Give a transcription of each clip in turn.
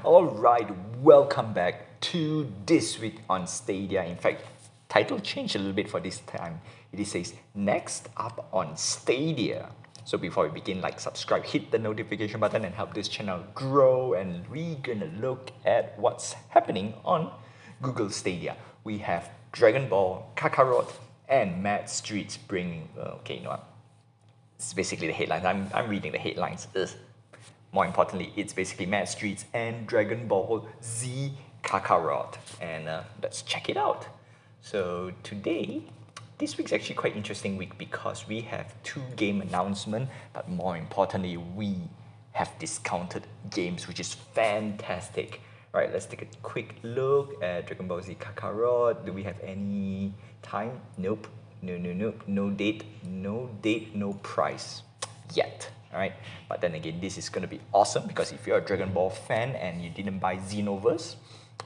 Alright, welcome back to This Week on Stadia. In fact, title changed a little bit for this time. It says, Next Up on Stadia. So before we begin, like, subscribe, hit the notification button and help this channel grow. And we're gonna look at what's happening on Google Stadia. We have Dragon Ball, Kakarot, and Mad Streets bringing, okay, you know what? It's basically the headlines. I'm reading the headlines. More importantly, it's basically Mad Streets and Dragon Ball Z Kakarot. And let's check it out. So today, this week's actually quite interesting week because we have 2 game announcements, but more importantly, we have discounted games, which is fantastic. Alright, let's take a quick look at Dragon Ball Z Kakarot. Do we have any time? Nope. No date, no price yet. Alright, but then again, this is going to be awesome because if you're a Dragon Ball fan and you didn't buy Xenoverse,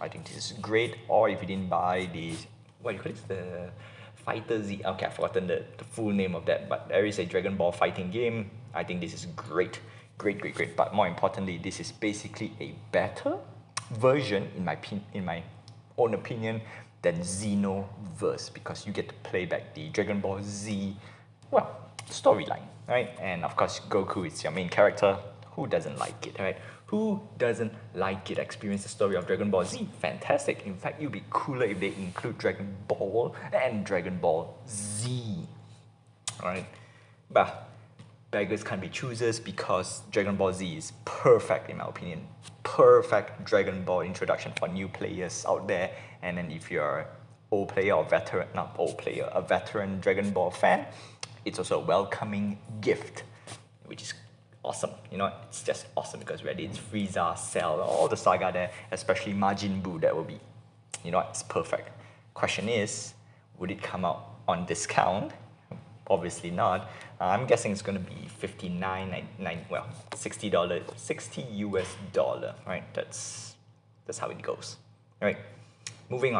I think this is great. Or if you didn't buy the, what do you call it? The Fighter Z. Okay, I've forgotten the full name of that, but there is a Dragon Ball fighting game. I think this is great. But more importantly, this is basically a better version, in my own opinion, than Xenoverse because you get to play back the Dragon Ball Z, well, storyline, right? And of course, Goku is your main character. Who doesn't like it, right? Who doesn't like it? Experience the story of Dragon Ball Z. Fantastic. In fact, it would be cooler if they include Dragon Ball and Dragon Ball Z. Alright? But beggars can't be choosers because Dragon Ball Z is perfect, in my opinion. Perfect Dragon Ball introduction for new players out there. And then if you're an old player or veteran, not old player, a veteran Dragon Ball fan, it's also a welcoming gift, which is awesome. You know, it's just awesome because whether it's Frieza, Cell, all the saga there, especially Majin Buu, that will be, you know, it's perfect. Question is, would it come out on discount? Obviously not. I'm guessing it's going to be $59.99, well, $60, $60 US dollar, right? That's how it goes. All right, moving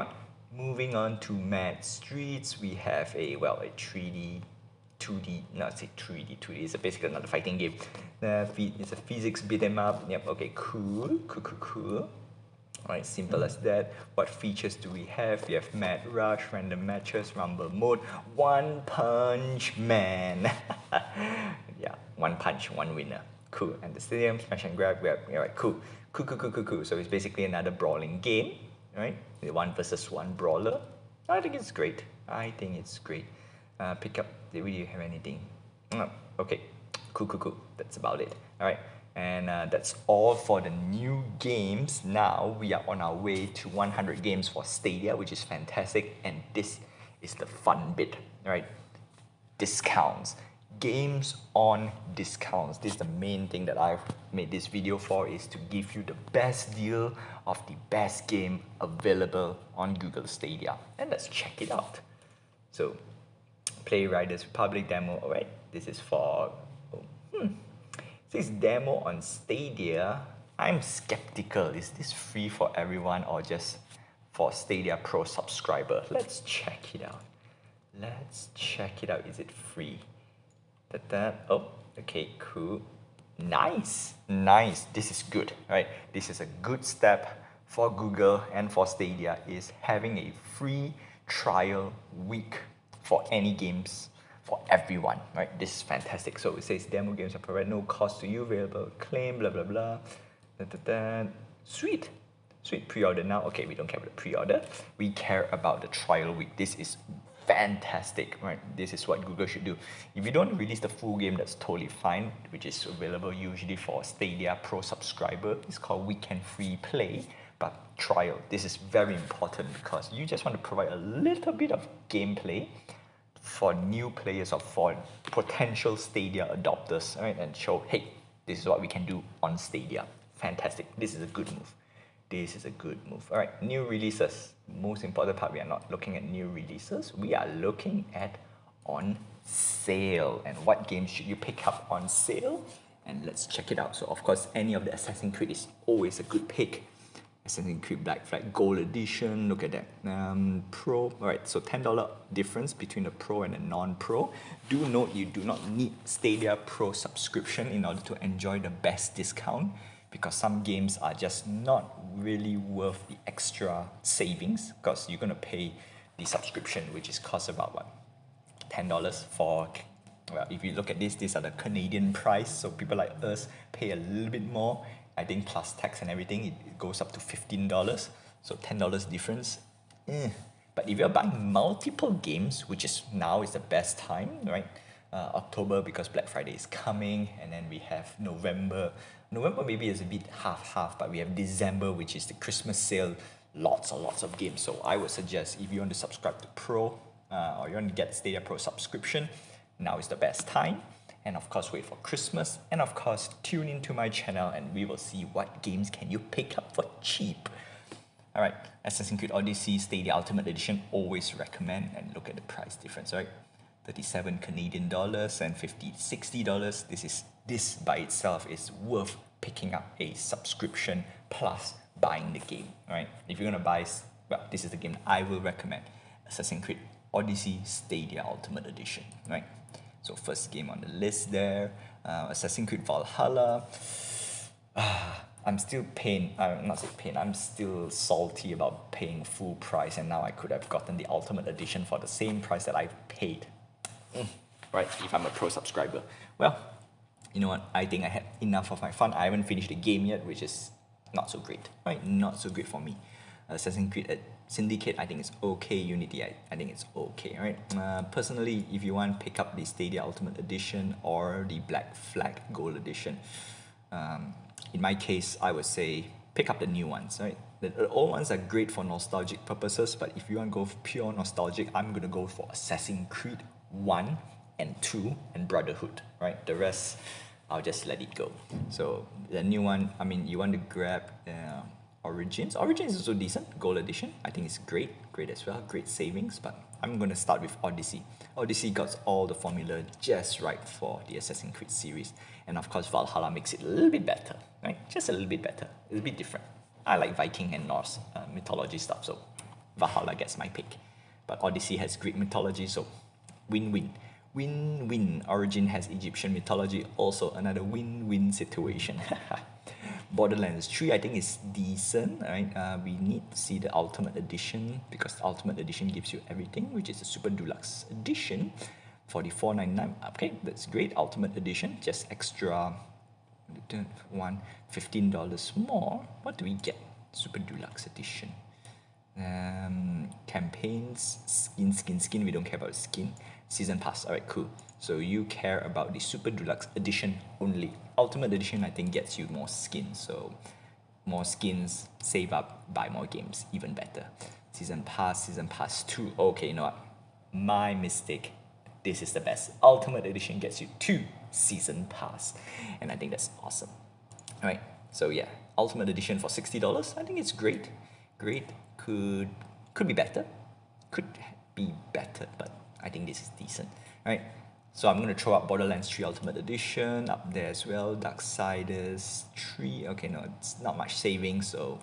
on to Mad Streets. We have a 3D, 2D, no, it's a 3D, it's basically another fighting game. It's a physics beat 'em up. Yep, okay, cool. Alright, simple as that. What features do we have? We have Mad Rush, Random Matches, Rumble Mode, One Punch Man. Yeah, one punch, one winner. Cool. And the stadium, smash and grab. Alright, cool. So it's basically another brawling game, right? The 1 versus 1 brawler. I think it's great. Pick up, do you have anything? Oh, okay, cool. That's about it. Alright. And that's all for the new games. Now we are on our way to 100 games for Stadia, which is fantastic. And this is the fun bit, right? Discounts. Games on discounts. This is the main thing that I've made this video for, is to give you the best deal of the best game available on Google Stadia. And let's check it out. So, Play Riders Republic demo. Alright, this is for... This demo on Stadia. I'm skeptical. Is this free for everyone or just for Stadia Pro subscriber? Let's check it out. Is it free? Oh, okay, cool. Nice. This is good, right? This is a good step for Google and for Stadia, is having a free trial week for any games for everyone, right? This is fantastic. So it says demo games are provided no cost to you, available claim, blah blah blah. Sweet, pre-order now. Okay, we don't care about the pre-order. We care about the trial week. This is fantastic, right? This is what Google should do. If you don't release the full game, that's totally fine, which is available usually for Stadia Pro subscriber. It's called Weekend Free Play. But trial, this is very important because you just want to provide a little bit of gameplay for new players or for potential Stadia adopters, right? And show, hey, this is what we can do on Stadia. Fantastic. This is a good move. All right, new releases. Most important part, we are not looking at new releases. We are looking at on sale. And what games should you pick up on sale? And let's check it out. So, of course, any of the Assassin's Creed is always a good pick. Assassin's Creed Black Flag Gold Edition, look at that. Pro, alright, so $10 difference between the Pro and the non-Pro. Do note you do not need Stadia Pro subscription in order to enjoy the best discount, because some games are just not really worth the extra savings, because you're going to pay the subscription, which is cost about what, $10 for, well, if you look at this, these are the Canadian price, so people like us pay a little bit more. I think plus tax and everything, it goes up to $15, so $10 difference. But if you're buying multiple games, which is now is the best time, right? October, because Black Friday is coming, and then we have November. November maybe is a bit half, but we have December, which is the Christmas sale, lots and lots of games. So I would suggest, if you want to subscribe to Pro, or you want to get Stadia Pro subscription, now is the best time. And of course, wait for Christmas, and of course, tune into my channel and we will see what games can you pick up for cheap. Alright, Assassin's Creed Odyssey Stadia Ultimate Edition, always recommend, and look at the price difference, right? 37 Canadian dollars and $60. This by itself is worth picking up a subscription plus buying the game, right? If you're gonna buy, well, this is the game I will recommend, Assassin's Creed Odyssey Stadia Ultimate Edition, right? So first game on the list there, Assassin's Creed Valhalla. I'm still I'm still salty about paying full price, and now I could have gotten the Ultimate Edition for the same price that I paid. Right, if I'm a Pro subscriber. Well, you know what, I think I had enough of my fun. I haven't finished the game yet, which is not so great, right? Not so great for me. Assassin's Creed Syndicate, I think it's okay. Unity, I think it's okay, right? Personally, if you want, pick up the Stadia Ultimate Edition or the Black Flag Gold Edition. In my case, I would say pick up the new ones, right? The old ones are great for nostalgic purposes, but if you want to go pure nostalgic, I'm going to go for Assassin's Creed 1 and 2 and Brotherhood, right? The rest, I'll just let it go. So the new one, I mean, you want to grab Origins. Origins is also decent, Gold Edition. I think it's great as well, great savings, but I'm going to start with Odyssey. Odyssey got all the formula just right for the Assassin's Creed series. And of course, Valhalla makes it a little bit better, right? Just a little bit better. It's a bit different. I like Viking and Norse mythology stuff, so Valhalla gets my pick. But Odyssey has Greek mythology, so win-win. Win-win. Origin has Egyptian mythology, also another win-win situation. Borderlands 3, I think, is decent, right? We need to see the Ultimate Edition, because the Ultimate Edition gives you everything, which is the Super Deluxe Edition for the $4.99. Okay, that's great. Ultimate Edition, just extra $15 more. What do we get? Super Deluxe Edition. Campaigns, skin. We don't care about skin. Season pass. Alright, cool. So you care about the Super Deluxe Edition only. Ultimate Edition, I think, gets you more skins. So more skins, save up, buy more games, even better. Season pass 2. Okay, you know what? My mistake. This is the best. Ultimate Edition gets you 2 season pass, and I think that's awesome. All right. So yeah, Ultimate Edition for $60. I think it's great. Could be better. But I think this is decent. All right. So I'm going to throw up Borderlands 3 Ultimate Edition up there as well. Darksiders 3. Okay, no, it's not much savings. So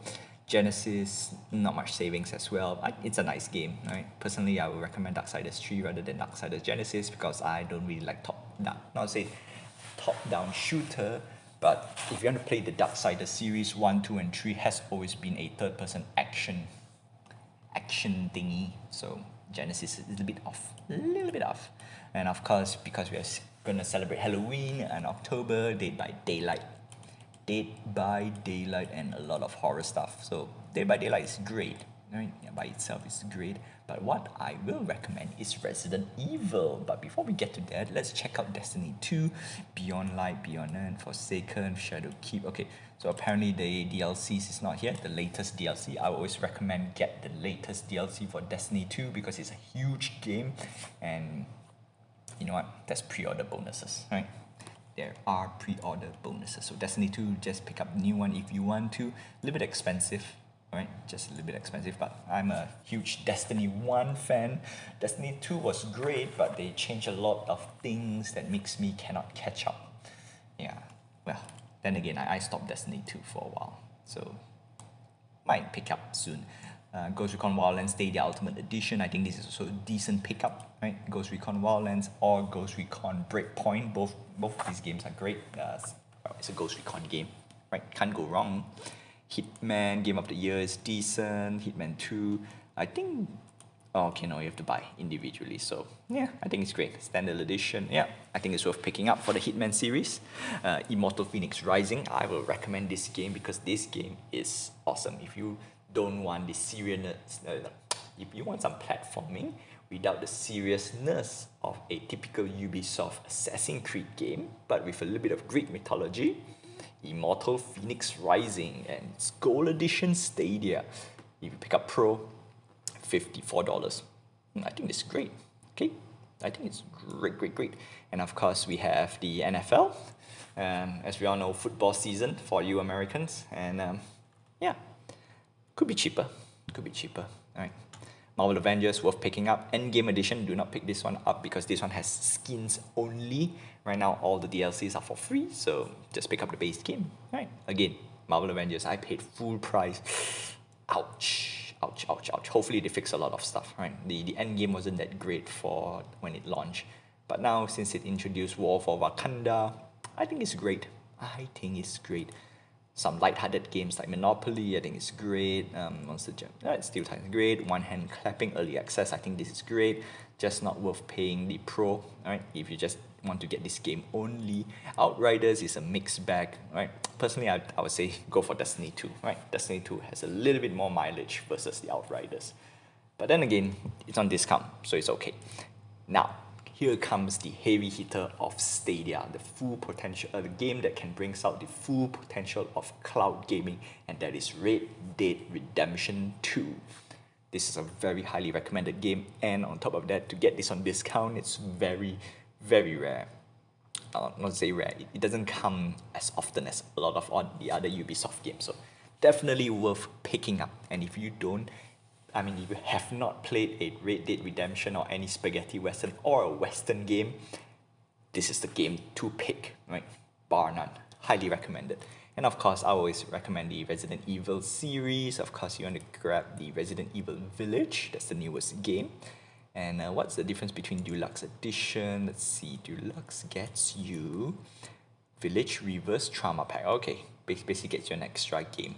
Genesis, not much savings as well. It's a nice game, right? Personally, I would recommend Darksiders 3 rather than Darksiders Genesis, because I don't really like top-down shooter. But if you want to play the Darksiders series, 1, 2, and 3 has always been a third-person action thingy. So Genesis is a little bit off. And of course, because we are going to celebrate Halloween and October, Dead by Daylight, and a lot of horror stuff. So Dead by Daylight is great, right? Yeah, by itself it's great. But what I will recommend is Resident Evil. But before we get to that, let's check out Destiny 2, Beyond Light, Beyond Earth, Forsaken, Shadowkeep. Okay, so apparently the DLCs is not here, the latest DLC. I always recommend get the latest DLC for Destiny 2 because it's a huge game, and you know what? That's pre-order bonuses, right? There are pre-order bonuses. So Destiny 2, just pick up new one if you want to. A little bit expensive, right? Just a little bit expensive, but I'm a huge Destiny 1 fan. Destiny 2 was great, but they changed a lot of things that makes me cannot catch up. Yeah, well, then again, I stopped Destiny 2 for a while, so might pick up soon. Ghost Recon Wildlands Stadia Ultimate Edition, I think this is also a decent pickup, right? Ghost Recon Wildlands or Ghost Recon Breakpoint, both of these games are great. It's a Ghost Recon game, right? Can't go wrong. Hitman, Game of the Year is decent. Hitman 2, I think, oh, okay, no, you have to buy individually. So yeah, I think it's great. Standard edition, yeah, I think it's worth picking up for the Hitman series. Immortal Phoenix Rising, I will recommend this game because this game is awesome. If you don't want the seriousness, if you want some platforming without the seriousness of a typical Ubisoft Assassin's Creed game, but with a little bit of Greek mythology, Immortal Phoenix Rising, and it's Gold Edition Stadia. If you pick up Pro, $54. I think it's great. Okay, I think it's great. And of course, we have the NFL. As we all know, football season for you Americans, and yeah, could be cheaper. All right. Marvel Avengers worth picking up. Endgame edition, do not pick this one up because this one has skins only. Right now, all the DLCs are for free, so just pick up the base game. Right. Again, Marvel Avengers, I paid full price. Ouch. Hopefully they fix a lot of stuff, right? The end game wasn't that great for when it launched. But now, since it introduced War for Wakanda, I think it's great. Some light-hearted games like Monopoly, I think it's great. Monster Jam, it's still great. One Hand Clapping, Early Access, I think this is great. Just not worth paying the Pro, right? If you just want to get this game only. Outriders is a mixed bag, right? Personally, I would say go for Destiny 2, right? Destiny 2 has a little bit more mileage versus the Outriders. But then again, it's on discount, so it's okay. Now, here comes the heavy hitter of Stadia, the full potential, the game that can bring out the full potential of cloud gaming, and that is Red Dead Redemption 2. This is a very highly recommended game, and on top of that, to get this on discount, it's very, very rare. Not to say rare, it doesn't come as often as a lot of the other Ubisoft games, so definitely worth picking up. And if you have not played a Red Dead Redemption or any spaghetti western or a western game, this is the game to pick, right? Bar none. Highly recommended. And of course, I always recommend the Resident Evil series. Of course, you want to grab the Resident Evil Village. That's the newest game. And what's the difference between Deluxe Edition? Let's see. Deluxe gets you Village Reverse Trauma Pack. Okay, basically gets you an extra game.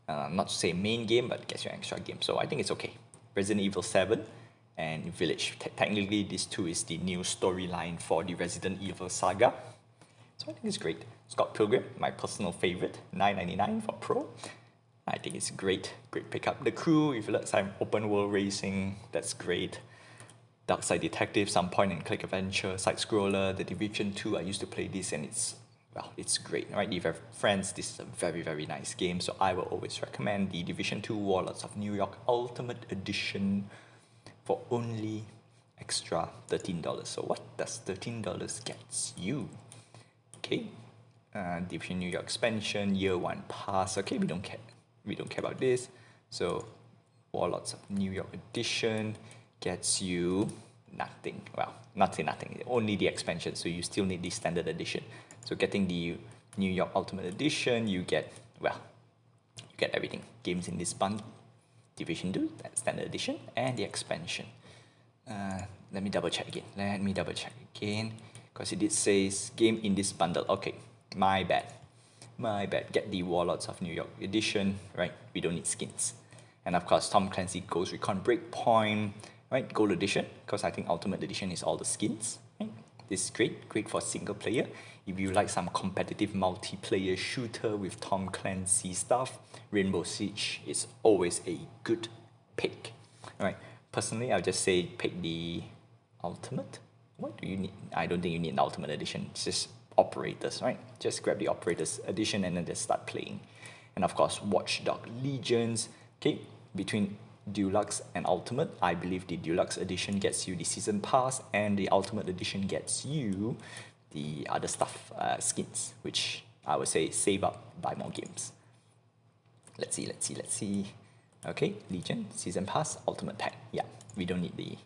Not to say main game, but gets you an extra game. So I think it's okay. Resident Evil 7 and Village. Technically, these two is the new storyline for the Resident Evil saga. So I think it's great. Scott Pilgrim, my personal favorite, $9.99 for Pro. I think it's great. Great pickup. The Crew, if you like some open world racing, that's great. Dark Side Detective, some point and click adventure, side scroller. The Division 2, I used to play this and it's great, right? If you have friends, this is a very, very nice game. So I will always recommend the Division 2 Warlords of New York Ultimate Edition for only extra $13. So what does $13 get you? Okay, Division New York expansion, year 1 pass. Okay, we don't care about this. So Warlords of New York Edition gets you nothing. Well, nothing. Only the expansion. So you still need the standard edition. So getting the New York Ultimate Edition, you get everything. Games in this bundle. Division 2, that standard edition, and the expansion. Let me double check again. Because it did says game in this bundle. Okay, my bad. Get the Warlords of New York Edition, right? We don't need skins. And of course, Tom Clancy Ghost Recon Breakpoint, right? Gold Edition, because I think Ultimate Edition is all the skins, right? This is great for single player. If you like some competitive multiplayer shooter with Tom Clancy stuff, Rainbow Siege is always a good pick. All right. Personally, I'll just say pick the Ultimate. What do you need? I don't think you need an Ultimate Edition. It's just Operators, right? Just grab the Operators Edition and then just start playing. And of course, Watchdog Legions. Okay, between Deluxe and Ultimate, I believe the Deluxe Edition gets you the Season Pass and the Ultimate Edition gets you the other stuff, skins, which I would say save up, buy more games. Let's see. Okay, Legion, Season Pass, Ultimate Pack. Yeah, we don't need the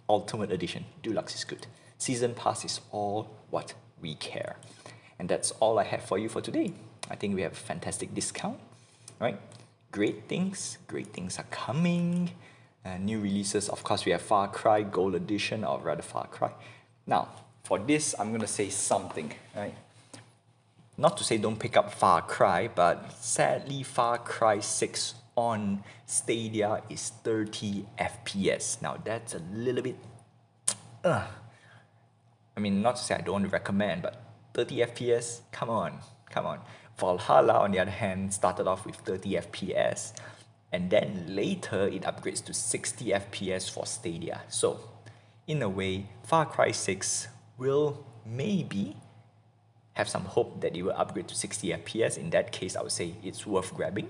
Ultimate Edition. Deluxe is good. Season Pass is all what we care. And that's all I have for you for today. I think we have a fantastic discount, right? Great things are coming. New releases, of course, we have Far Cry Gold Edition, or rather Far Cry. Now, for this, I'm going to say something, right? not to say don't pick up Far Cry, but sadly Far Cry 6 on Stadia is 30 FPS. Now that's a little bit, I mean, not to say I don't recommend, but 30 FPS, come on, come on. Valhalla, on the other hand, started off with 30 FPS, and then later it upgrades to 60 FPS for Stadia. So, in a way, Far Cry 6 will maybe have some hope that it will upgrade to 60 FPS. In that case, I would say it's worth grabbing.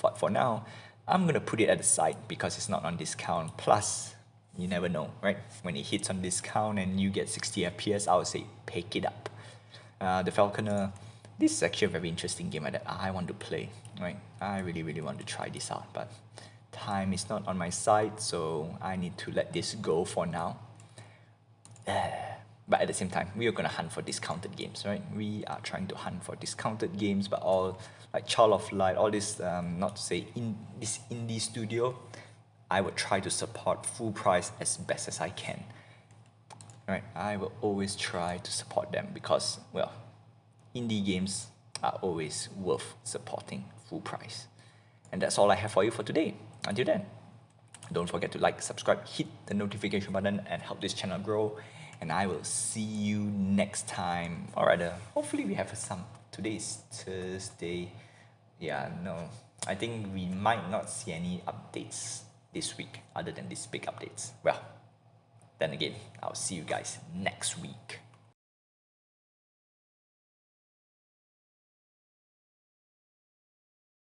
But for now, I'm gonna put it at the side because it's not on discount. Plus, you never know, right? When it hits on discount and you get 60 FPS, I would say pick it up. The Falconer, this is actually a very interesting game that I want to play, right? I really want to try this out, but time is not on my side, so I need to let this go for now. But at the same time, we are gonna hunt for discounted games, right? We are trying to hunt for discounted games, but all like Child of Light, all this, not to say in this indie studio, I would try to support full price as best as I can. Right? I will always try to support them because, well, indie games are always worth supporting full price. And that's all I have for you for today. Until then, don't forget to like, subscribe, hit the notification button and help this channel grow. And I will see you next time. Or rather, hopefully we have some. Today is Thursday. Yeah, no. I think we might not see any updates this week other than these big updates. Well, then again, I'll see you guys next week.